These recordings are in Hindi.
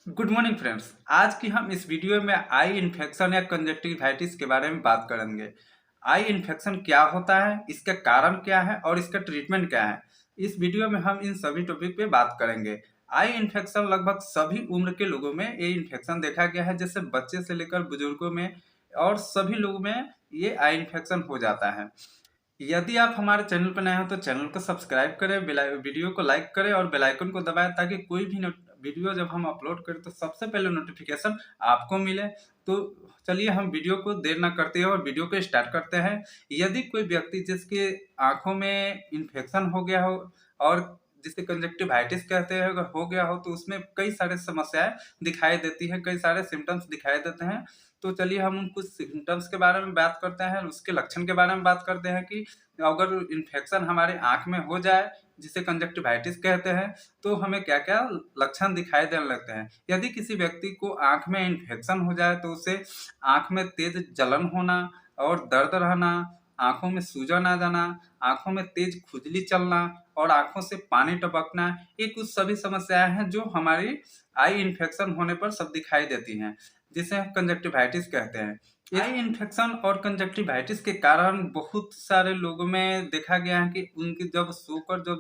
Good morning friends. आज की हम इस वीडियो में आई इन्फेक्शन या कंजक्टिवाइटिस के बारे में बात करेंगे। आई इन्फेक्शन क्या होता है, इसका कारण क्या है और इसका ट्रीटमेंट क्या है। इस वीडियो में हम इन सभी टॉपिक पे बात करेंगे। आई इन्फेक्शन लगभग सभी उम्र के लोगों में ये इन्फेक्शन देखा गया है, जैसे बच्चे से लेकर बुजुर्गों में और सभी लोगों में ये आई इन्फेक्शन हो जाता है। यदि आप हमारे चैनल पर नए हो तो चैनल को सब्सक्राइब करें, वीडियो को लाइक करें और बेल आइकन को दबाएं ताकि कोई भी वीडियो जब हम अपलोड करें तो सबसे पहले नोटिफिकेशन आपको मिले। तो चलिए हम वीडियो को देर ना करते हैं और वीडियो को स्टार्ट करते हैं। यदि कोई व्यक्ति जिसके आंखों में इन्फेक्शन हो गया हो और जिसे कंजक्टिवाइटिस कहते हैं अगर हो गया हो तो उसमें कई सारे समस्याएं दिखाई देती है, कई सारे सिम्टम्स दिखाई देते हैं। तो चलिए हम उन कुछ सिम्टम्स के बारे में बात करते हैं, उसके लक्षण के बारे में बात करते हैं कि अगर इन्फेक्शन हमारे आंख में हो जाए जिसे कंजक्टिवाइटिस कहते हैं तो हमें क्या क्या लक्षण दिखाई देने लगते हैं। यदि किसी व्यक्ति को आंख में इन्फेक्शन हो जाए तो उसे आंख में तेज जलन होना और दर्द रहना, आंखों में सूजन आ जाना, आंखों में तेज खुजली चलना और आंखों से पानी टपकना, ये कुछ सभी समस्याएं हैं जो हमारी आई इन्फेक्शन होने पर सब दिखाई देती हैं, जिसे हम कंजक्टिवाइटिस कहते हैं। आई इन्फेक्शन और कंजक्टिवाइटिस के कारण बहुत सारे लोगों में देखा गया है कि उनकी जब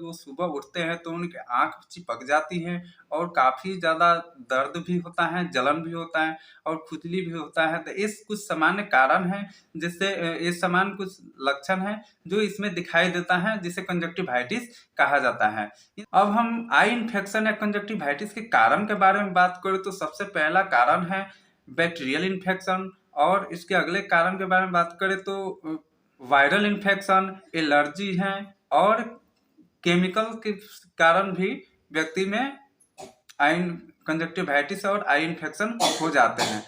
वो सुबह उठते हैं तो उनकी आंख चिपक जाती है और काफी ज्यादा दर्द भी होता है, जलन भी होता है और खुजली भी होता है। तो इस कुछ सामान्य कारण है जिससे ये सामान्य कुछ लक्षण है जो इसमें दिखाई देता है, जिसे कंजक्टिवाइटिस कहा जाता है। अब हम आई इन्फेक्शन या कंजक्टिवाइटिस के कारण के बारे में बात करें तो सबसे पहला कारण है बैक्टीरियल इन्फेक्शन और इसके अगले कारण के बारे में बात करें तो वायरल इन्फेक्शन, एलर्जी है और केमिकल के कारण भी व्यक्ति में आई कंजक्टिवाइटिस और आई इन्फेक्शन हो जाते हैं।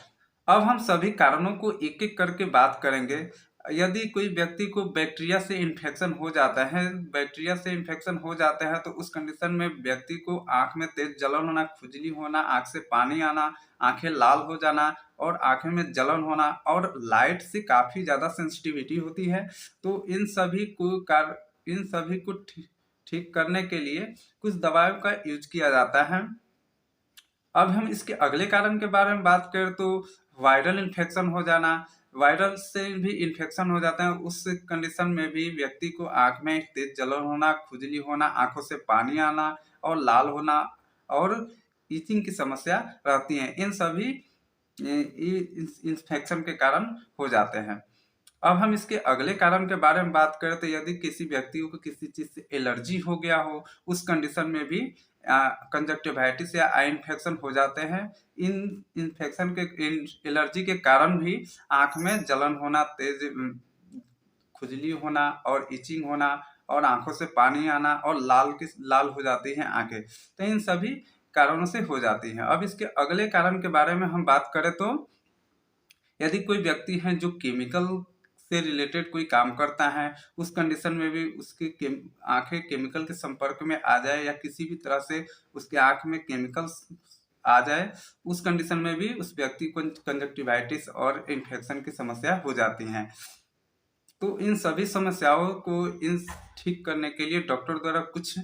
अब हम सभी कारणों को एक एक करके बात करेंगे। यदि कोई व्यक्ति को बैक्टीरिया से इन्फेक्शन हो जाता है, बैक्टीरिया से इन्फेक्शन हो जाता है तो उस कंडीशन में व्यक्ति को आंख में तेज जलन होना, खुजली होना, आंख से पानी आना, आंखें लाल हो जाना और आंखें में जलन होना और लाइट से काफी ज्यादा सेंसिटिविटी होती है। तो इन सभी को ठीक करने के लिए कुछ दवाइयों का यूज किया जाता है। अब हम इसके अगले कारण के बारे में बात करें तो वायरल इन्फेक्शन हो जाना। वायरल से भी इन्फेक्शन हो जाता है, उस कंडीशन में भी व्यक्ति को आंख में तेज जलन होना, खुजली होना, आंखों से पानी आना और लाल होना और ईचिंग की समस्या रहती है। इन सभी इन्फेक्शन के कारण हो जाते हैं। अब हम इसके अगले कारण के बारे में बात करें तो यदि किसी व्यक्ति को किसी चीज से एलर्जी हो गया हो, उस कंडीशन में भी कंजक्टिवाइटिस या आई इन्फेक्शन हो जाते हैं। इन इन्फेक्शन के एलर्जी के कारण भी आंख में जलन होना, तेज खुजली होना और इचिंग होना और आंखों से पानी आना और लाल हो जाती हैं आंखें। तो इन सभी कारणों से हो जाती हैं। अब इसके अगले कारण के बारे में हम बात करें तो यदि कोई व्यक्ति है जो केमिकल से रिलेटेड कोई काम करता है, उस कंडीशन में भी उसकी आंखें केमिकल के संपर्क में आ जाए या किसी भी तरह से उसके आंख में केमिकल्स आ जाए, उस कंडीशन में भी उस व्यक्ति को कंजक्टिवाइटिस और इन्फेक्शन की समस्या हो जाती है। तो इन सभी समस्याओं को ठीक करने के लिए डॉक्टर द्वारा कुछ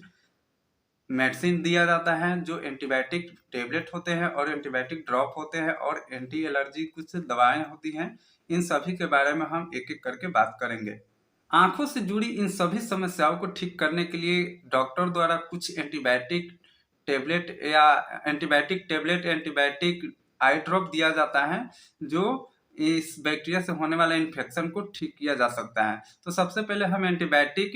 मेडिसिन दिया जाता है जो एंटीबायोटिक टेबलेट होते हैं और एंटीबायोटिक ड्रॉप होते हैं और एंटी एलर्जी कुछ दवाएं होती हैं। इन सभी के बारे में हम एक एक करके बात करेंगे। आंखों से जुड़ी इन सभी समस्याओं को ठीक करने के लिए डॉक्टर द्वारा कुछ एंटीबायोटिक आई ड्रॉप दिया जाता है जो इस बैक्टीरिया से होने वाले इन्फेक्शन को ठीक किया जा सकता है। तो सबसे पहले हम एंटीबायोटिक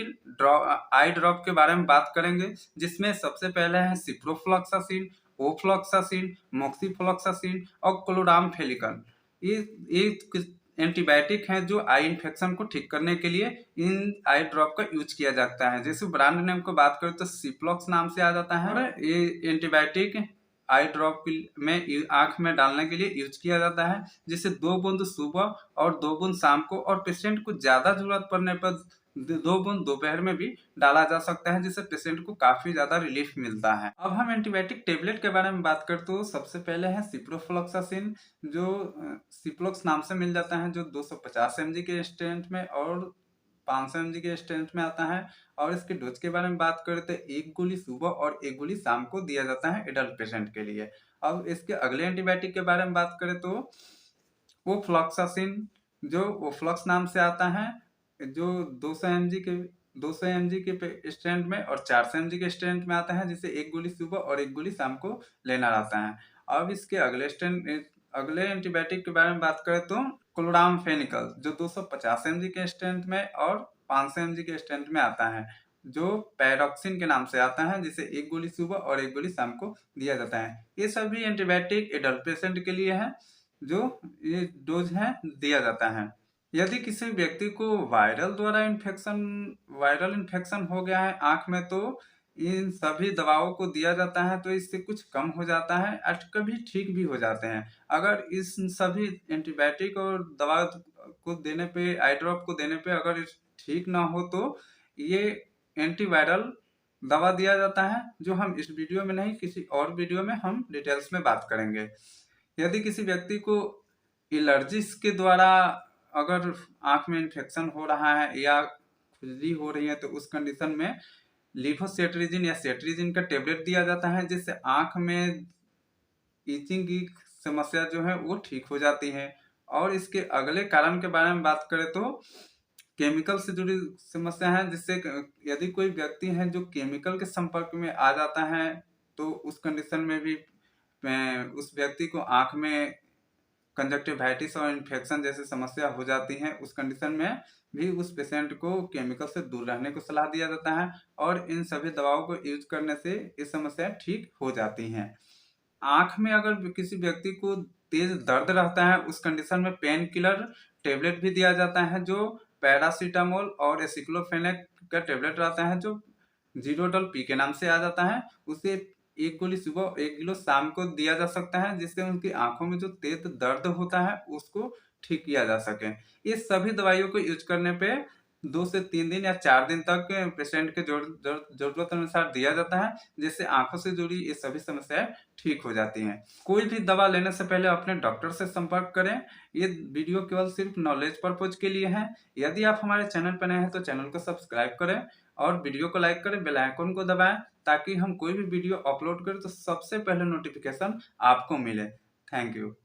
आई ड्रॉप के बारे में बात करेंगे, जिसमें सबसे पहले है सिप्रोफ्लॉक्सासिन, ओफ्लॉक्सासिन, मोक्सीफ्लॉक्सासिन और क्लोरामफेनिकन। ये कुछ एंटीबायोटिक हैं जो आई इन्फेक्शन को ठीक करने के लिए इन आई ड्रॉप का यूज किया जाता है। जैसे ब्रांड नेम को बात करें तो सिप्लॉक्स नाम से आ जाता है। और ये एंटीबायोटिक आई ड्रॉप में आंख में डालने के लिए यूज किया जाता है, जिसे 2 बूंद सुबह और 2 बूंद शाम को और पेशेंट को ज्यादा जरूरत पड़ने पर 2 बूंद दोपहर में भी डाला जा सकता है, जिससे पेशेंट को काफी ज्यादा रिलीफ मिलता है। अब हम एंटीबायोटिक टेबलेट के बारे में बात करें तो सबसे पहले है सिप्रोफ्लॉक्सासिन, जो सिप्लोक्स नाम से मिल जाता है, जो 250 mg के स्ट्रेंथ में और 500 mg के स्ट्रेंथ में आता है। और इसके डोज के बारे में बात करें तो 1 गोली सुबह और 1 गोली शाम को दिया जाता है एडल्ट पेशेंट के लिए। अब इसके अगले एंटीबायोटिक के बारे में बात करें तो ओफ्लॉक्सासिन, जो ओफ्लॉक्स नाम से आता है, जो 200 mg के स्ट्रेंथ में और 400 mg के स्ट्रेंथ में आता है, जिसे एक गोली सुबह और एक गोली शाम को लेना रहता है। अब इसके अगले एंटीबायोटिक के बारे में बात करें तो क्लोरामफेनिकल, जो 250 mg के स्ट्रेंथ में और 500 mg के स्ट्रेंथ में आता है, जो पैरोक्सिन के नाम से आता है, जिसे एक गोली सुबह और एक गोली शाम को दिया जाता है। ये सभी एंटीबायोटिक एडल्ट पेशेंट के लिए है, जो ये डोज है दिया जाता है। यदि किसी व्यक्ति को वायरल इन्फेक्शन हो गया है आंख में, तो इन सभी दवाओं को दिया जाता है, तो इससे कुछ कम हो जाता है और कभी ठीक भी हो जाते हैं। अगर इस सभी एंटीबायोटिक और दवा को देने पे, आई ड्रॉप को देने पे अगर ठीक ना हो, तो ये एंटीवायरल दवा दिया जाता है, जो हम इस वीडियो में नहीं, किसी और वीडियो में हम डिटेल्स में बात करेंगे। यदि किसी व्यक्ति को एलर्जिस के द्वारा अगर आंख में इन्फेक्शन हो रहा है या खुजली हो रही है, तो उस कंडीशन में लीवोसेट्रिजिन या सेट्रिजिन का टेबलेट दिया जाता है, जिससे आंख में ईचिंग की समस्या जो है वो ठीक हो जाती है। और इसके अगले कारण के बारे में बात करें तो केमिकल से जुड़ी समस्या है, जिससे यदि कोई व्यक्ति है जो केमिकल के संपर्क में आ जाता है, तो उस कंडीशन में भी उस व्यक्ति को आंख में कंजक्टिवाइटिस और इन्फेक्शन जैसी समस्या हो जाती है। उस कंडीशन में भी उस पेशेंट को केमिकल से दूर रहने को सलाह दिया जाता है, और इन सभी दवाओं को यूज करने से ये समस्याएं ठीक हो जाती हैं। आंख में अगर किसी व्यक्ति को तेज दर्द रहता है, उस कंडीशन में पेन किलर टेबलेट भी दिया जाता है, जो पैरासीटामोल और एसिक्लोफेनेक का टेबलेट रहता है, जो जीरोडल पी के नाम से आ जाता है। उसे एक गोली सुबह, एक किलो शाम को दिया जा सकता है, जिससे उनकी आंखों में जो तेज दर्द होता है उसको ठीक किया जा सके। ये सभी दवाइयों को यूज करने पे 2 से 3 दिन या 4 दिन तक पेशेंट के जरूरत अनुसार दिया जाता है, जिससे आंखों से जुड़ी ये सभी समस्याएं ठीक हो जाती हैं। कोई भी दवा लेने से पहले अपने डॉक्टर से संपर्क करें। ये वीडियो केवल सिर्फ नॉलेज पर्पज के लिए है। यदि आप हमारे चैनल पर नए हैं तो चैनल को सब्सक्राइब करें और वीडियो को लाइक करें, बेल आइकन को दबाएं, ताकि हम कोई भी वीडियो अपलोड करें तो सबसे पहले नोटिफिकेशन आपको मिले। Thank you.